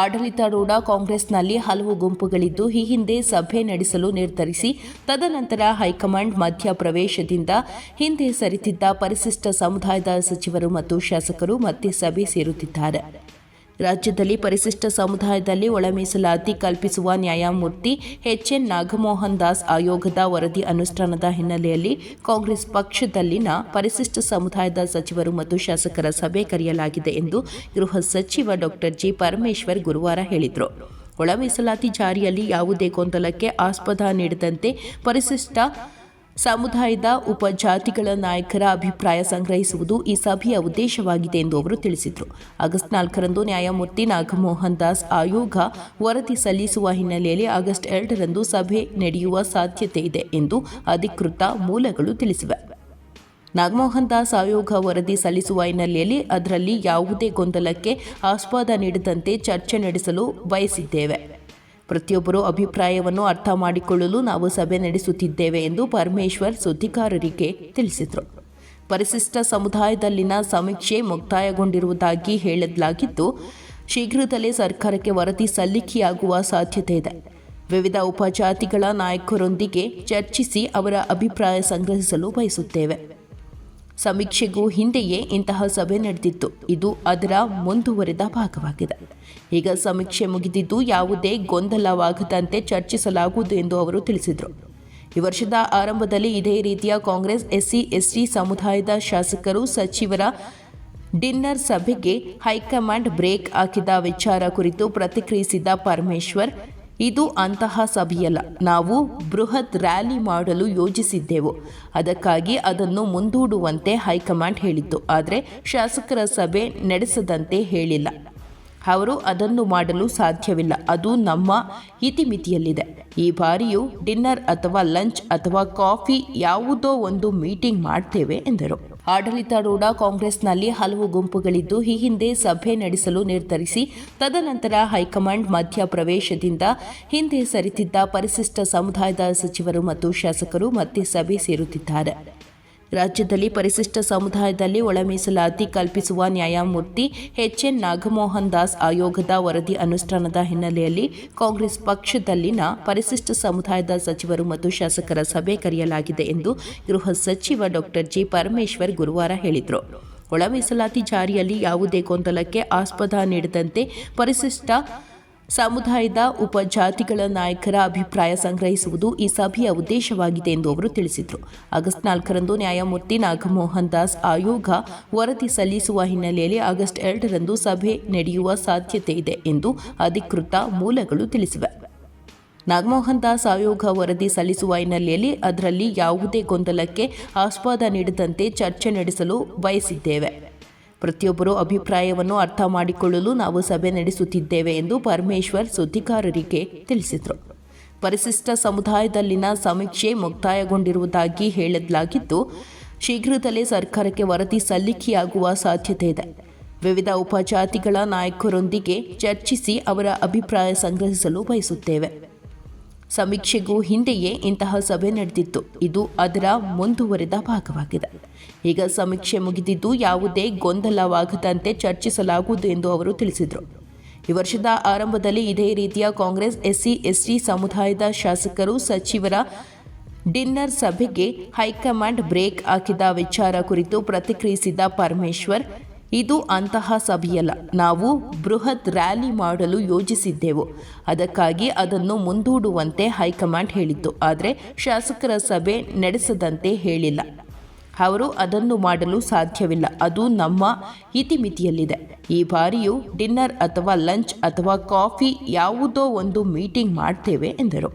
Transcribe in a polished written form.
ಆಡಳಿತಾರೂಢ ಕಾಂಗ್ರೆಸ್ನಲ್ಲಿ ಹಲವು ಗುಂಪುಗಳಿದ್ದು ಈ ಹಿಂದೆ ಸಭೆ ನಡೆಸಲು ನಿರ್ಧರಿಸಿ ತದನಂತರ ಹೈಕಮಾಂಡ್ ಮಧ್ಯಪ್ರವೇಶದಿಂದ ಹಿಂದೆ ಸರಿದಿದ್ದ ಪರಿಶಿಷ್ಟ ಸಮುದಾಯದ ಸಚಿವರು ಮತ್ತು ಶಾಸಕರು ಮತ್ತೆ ಸಭೆ ಸೇರುತ್ತಿದ್ದಾರೆ. ರಾಜ್ಯದಲ್ಲಿ ಪರಿಶಿಷ್ಟ ಸಮುದಾಯದಲ್ಲಿ ಒಳ ಮೀಸಲಾತಿ ಕಲ್ಪಿಸುವ ನ್ಯಾಯಮೂರ್ತಿ ಎಚ್.ಎನ್. ನಾಗಮೋಹನ್ ದಾಸ್ ಆಯೋಗದ ವರದಿ ಅನುಷ್ಠಾನದ ಹಿನ್ನೆಲೆಯಲ್ಲಿ ಕಾಂಗ್ರೆಸ್ ಪಕ್ಷದಲ್ಲಿನ ಪರಿಶಿಷ್ಟ ಸಮುದಾಯದ ಸಚಿವರು ಮತ್ತು ಶಾಸಕರ ಸಭೆ ಕರೆಯಲಾಗಿದೆ ಎಂದು ಗೃಹ ಸಚಿವ ಡಾ. ಜಿ. ಪರಮೇಶ್ವರ್ ಗುರುವಾರ ಹೇಳಿದರು. ಒಳ ಮೀಸಲಾತಿ ಜಾರಿಯಲ್ಲಿ ಯಾವುದೇ ಗೊಂದಲಕ್ಕೆ ಆಸ್ಪದ ನೀಡದಂತೆ ಪರಿಶಿಷ್ಟ ಸಮುದಾಯದ ಉಪಜಾತಿಗಳ ನಾಯಕರ ಅಭಿಪ್ರಾಯ ಸಂಗ್ರಹಿಸುವುದು ಈ ಸಭೆಯ ಉದ್ದೇಶವಾಗಿದೆ ಎಂದು ಅವರು ತಿಳಿಸಿದರು. ಆಗಸ್ಟ್ 4ರಂದು ನ್ಯಾಯಮೂರ್ತಿ ನಾಗಮೋಹನ್ ದಾಸ್ ಆಯೋಗ ವರದಿ ಸಲ್ಲಿಸುವ ಹಿನ್ನೆಲೆಯಲ್ಲಿ ಆಗಸ್ಟ್ 2ರಂದು ಸಭೆ ನಡೆಯುವ ಸಾಧ್ಯತೆ ಇದೆ ಎಂದು ಅಧಿಕೃತ ಮೂಲಗಳು ತಿಳಿಸಿವೆ. ನಾಗಮೋಹನ್ ದಾಸ್ ಆಯೋಗ ವರದಿ ಸಲ್ಲಿಸುವ ಹಿನ್ನೆಲೆಯಲ್ಲಿ ಅದರಲ್ಲಿ ಯಾವುದೇ ಗೊಂದಲಕ್ಕೆ ಆಸ್ಪದ ನೀಡದಂತೆ ಚರ್ಚೆ ನಡೆಸಲು ಬಯಸಿದ್ದೇವೆ. ಪ್ರತಿಯೊಬ್ಬರ ಅಭಿಪ್ರಾಯವನ್ನು ಅರ್ಥ ಮಾಡಿಕೊಳ್ಳಲು ನಾವು ಸಭೆ ನಡೆಸುತ್ತಿದ್ದೇವೆ ಎಂದು ಪರಮೇಶ್ವರ್ ಸುದ್ದಿಗಾರರಿಗೆ ತಿಳಿಸಿದರು. ಪರಿಶಿಷ್ಟ ಸಮುದಾಯದಲ್ಲಿನ ಸಮೀಕ್ಷೆ ಮುಕ್ತಾಯಗೊಂಡಿರುವುದಾಗಿ ಹೇಳಲಾಗಿದ್ದು, ಶೀಘ್ರದಲ್ಲೇ ಸರ್ಕಾರಕ್ಕೆ ವರದಿ ಸಲ್ಲಿಕೆಯಾಗುವ ಸಾಧ್ಯತೆ ಇದೆ. ವಿವಿಧ ಉಪಜಾತಿಗಳ ನಾಯಕರೊಂದಿಗೆ ಚರ್ಚಿಸಿ ಅವರ ಅಭಿಪ್ರಾಯ ಸಂಗ್ರಹಿಸಲು ಬಯಸುತ್ತೇವೆ. ಸಮೀಕ್ಷೆಗೂ ಹಿಂದೆಯೇ ಇಂತಹ ಸಭೆ ನಡೆದಿತ್ತು. ಇದು ಅದರ ಮುಂದುವರೆದ ಭಾಗವಾಗಿದೆ. ಈಗ ಸಮೀಕ್ಷೆ ಮುಗಿದಿದ್ದು ಯಾವುದೇ ಗೊಂದಲವಾಗದಂತೆ ಚರ್ಚಿಸಲಾಗುವುದು ಎಂದು ಅವರು ತಿಳಿಸಿದರು. ಈ ವರ್ಷದ ಆರಂಭದಲ್ಲಿ ಇದೇ ರೀತಿಯ ಕಾಂಗ್ರೆಸ್ ಎಸ್ಸಿ/ಎಸ್ಟಿ ಸಮುದಾಯದ ಶಾಸಕರು ಸಚಿವರ ಡಿನ್ನರ್ ಸಭೆಗೆ ಹೈಕಮಾಂಡ್ ಬ್ರೇಕ್ ಹಾಕಿದ ವಿಚಾರ ಕುರಿತು ಪ್ರತಿಕ್ರಿಯಿಸಿದ ಪರಮೇಶ್ವರ್, ಇದು ಅಂತಹ ಸಭೆಯಲ್ಲ. ನಾವು ಬೃಹತ್ ರ್ಯಾಲಿ ಮಾಡಲು ಯೋಜಿಸಿದ್ದೆವು. ಅದಕ್ಕಾಗಿ ಅದನ್ನು ಮುಂದೂಡುವಂತೆ ಹೈಕಮಾಂಡ್ ಹೇಳಿತ್ತು. ಆದರೆ ಶಾಸಕರ ಸಭೆ ನಡೆಸದಂತೆ ಹೇಳಿಲ್ಲ. ಅವರು ಅದನ್ನು ಮಾಡಲು ಸಾಧ್ಯವಿಲ್ಲ. ಅದು ನಮ್ಮ ಇತಿಮಿತಿಯಲ್ಲಿದೆ. ಈ ಬಾರಿಯೂ ಡಿನ್ನರ್ ಅಥವಾ ಲಂಚ್ ಅಥವಾ ಕಾಫಿ ಯಾವುದೋ ಒಂದು ಮೀಟಿಂಗ್ ಮಾಡ್ತೇವೆ ಎಂದರು. ಆಡಳಿತಾರೂಢ ಕಾಂಗ್ರೆಸ್ನಲ್ಲಿ ಹಲವು ಗುಂಪುಗಳಿದ್ದು ಈ ಹಿಂದೆ ಸಭೆ ನಡೆಸಲು ನಿರ್ಧರಿಸಿ ತದನಂತರ ಹೈಕಮಾಂಡ್ ಮಧ್ಯಪ್ರವೇಶದಿಂದ ಹಿಂದೆ ಸರಿದಿದ್ದ ಪರಿಶಿಷ್ಟ ಸಮುದಾಯದ ಸಚಿವರು ಮತ್ತು ಶಾಸಕರು ಮತ್ತೆ ಸಭೆ ಸೇರುತ್ತಿದ್ದಾರೆ. ರಾಜ್ಯದಲ್ಲಿ ಪರಿಶಿಷ್ಟ ಸಮುದಾಯದಲ್ಲಿ ಒಳ ಮೀಸಲಾತಿ ಕಲ್ಪಿಸುವ ನ್ಯಾಯಮೂರ್ತಿ ಎಚ್.ಎನ್. ನಾಗಮೋಹನ್ ದಾಸ್ ಆಯೋಗದ ವರದಿ ಅನುಷ್ಠಾನದ ಹಿನ್ನೆಲೆಯಲ್ಲಿ ಕಾಂಗ್ರೆಸ್ ಪಕ್ಷದಲ್ಲಿನ ಪರಿಶಿಷ್ಟ ಸಮುದಾಯದ ಸಚಿವರು ಮತ್ತು ಶಾಸಕರ ಸಭೆ ಕರೆಯಲಾಗಿದೆ ಎಂದು ಗೃಹ ಸಚಿವ ಡಾ. ಜಿ. ಪರಮೇಶ್ವರ್ ಗುರುವಾರ ಹೇಳಿದರು. ಒಳ ಮೀಸಲಾತಿ ಜಾರಿಯಲ್ಲಿ ಯಾವುದೇ ಗೊಂದಲಕ್ಕೆ ಆಸ್ಪದ ನೀಡದಂತೆ ಪರಿಶಿಷ್ಟ ಸಮುದಾಯದ ಉಪಜಾತಿಗಳ ನಾಯಕರ ಅಭಿಪ್ರಾಯ ಸಂಗ್ರಹಿಸುವುದು ಈ ಸಭೆಯ ಉದ್ದೇಶವಾಗಿದೆ ಎಂದು ಅವರು ತಿಳಿಸಿದರು. ಆಗಸ್ಟ್ 4ರಂದು ನ್ಯಾಯಮೂರ್ತಿ ನಾಗಮೋಹನ್ ದಾಸ್ ಆಯೋಗ ವರದಿ ಸಲ್ಲಿಸುವ ಹಿನ್ನೆಲೆಯಲ್ಲಿ ಆಗಸ್ಟ್ 2ರಂದು ಸಭೆ ನಡೆಯುವ ಸಾಧ್ಯತೆ ಇದೆ ಎಂದು ಅಧಿಕೃತ ಮೂಲಗಳು ತಿಳಿಸಿವೆ. ನಾಗಮೋಹನ್ ದಾಸ್ ಆಯೋಗ ವರದಿ ಸಲ್ಲಿಸುವ ಹಿನ್ನೆಲೆಯಲ್ಲಿ ಅದರಲ್ಲಿ ಯಾವುದೇ ಗೊಂದಲಕ್ಕೆ ಆಸ್ಪದ ನೀಡದಂತೆ ಚರ್ಚೆ ನಡೆಸಲು ಬಯಸಿದ್ದೇವೆ. ಪ್ರತಿಯೊಬ್ಬರ ಅಭಿಪ್ರಾಯವನ್ನು ಅರ್ಥ ಮಾಡಿಕೊಳ್ಳಲು ನಾವು ಸಭೆ ನಡೆಸುತ್ತಿದ್ದೇವೆ ಎಂದು ಪರಮೇಶ್ವರ್ ಸುದ್ದಿಗಾರರಿಗೆ ತಿಳಿಸಿದರು. ಪರಿಶಿಷ್ಟ ಸಮುದಾಯದಲ್ಲಿನ ಸಮೀಕ್ಷೆ ಮುಕ್ತಾಯಗೊಂಡಿರುವುದಾಗಿ ಹೇಳಲಾಗಿದ್ದು, ಶೀಘ್ರದಲ್ಲೇ ಸರ್ಕಾರಕ್ಕೆ ವರದಿ ಸಲ್ಲಿಕೆಯಾಗುವ ಸಾಧ್ಯತೆ ಇದೆ. ವಿವಿಧ ಉಪಜಾತಿಗಳ ನಾಯಕರೊಂದಿಗೆ ಚರ್ಚಿಸಿ ಅವರ ಅಭಿಪ್ರಾಯ ಸಂಗ್ರಹಿಸಲು ಬಯಸುತ್ತೇವೆ. ಸಮೀಕ್ಷೆಗೂ ಹಿಂದೆಯೇ ಇಂತಹ ಸಭೆ ನಡೆದಿತ್ತು. ಇದು ಅದರ ಮುಂದುವರೆದ ಭಾಗವಾಗಿದೆ. ಈಗ ಸಮೀಕ್ಷೆ ಮುಗಿದಿದ್ದು ಯಾವುದೇ ಗೊಂದಲವಾಗದಂತೆ ಚರ್ಚಿಸಲಾಗುವುದು ಎಂದು ಅವರು ತಿಳಿಸಿದರು. ಈ ವರ್ಷದ ಆರಂಭದಲ್ಲಿ ಇದೇ ರೀತಿಯ ಕಾಂಗ್ರೆಸ್ ಎಸ್ಸಿ/ಎಸ್ಟಿ ಸಮುದಾಯದ ಶಾಸಕರು ಸಚಿವರ ಡಿನ್ನರ್ ಸಭೆಗೆ ಹೈಕಮಾಂಡ್ ಬ್ರೇಕ್ ಹಾಕಿದ ವಿಚಾರ ಕುರಿತು ಪ್ರತಿಕ್ರಿಯಿಸಿದ ಪರಮೇಶ್ವರ್, ಇದು ಅಂತಹ ಸಭೆಯಲ್ಲ. ನಾವು ಬೃಹತ್ ರ್ಯಾಲಿ ಮಾಡಲು ಯೋಜಿಸಿದ್ದೆವು. ಅದಕ್ಕಾಗಿ ಅದನ್ನು ಮುಂದೂಡುವಂತೆ ಹೈಕಮಾಂಡ್ ಹೇಳಿತ್ತು. ಆದರೆ ಶಾಸಕರ ಸಭೆ ನಡೆಸದಂತೆ ಹೇಳಿಲ್ಲ. ಅವರು ಅದನ್ನು ಮಾಡಲು ಸಾಧ್ಯವಿಲ್ಲ. ಅದು ನಮ್ಮ ಇತಿಮಿತಿಯಲ್ಲಿದೆ. ಈ ಬಾರಿಯೂ ಡಿನ್ನರ್ ಅಥವಾ ಲಂಚ್ ಅಥವಾ ಕಾಫಿ ಯಾವುದೋ ಒಂದು ಮೀಟಿಂಗ್ ಮಾಡ್ತೇವೆ ಎಂದರು.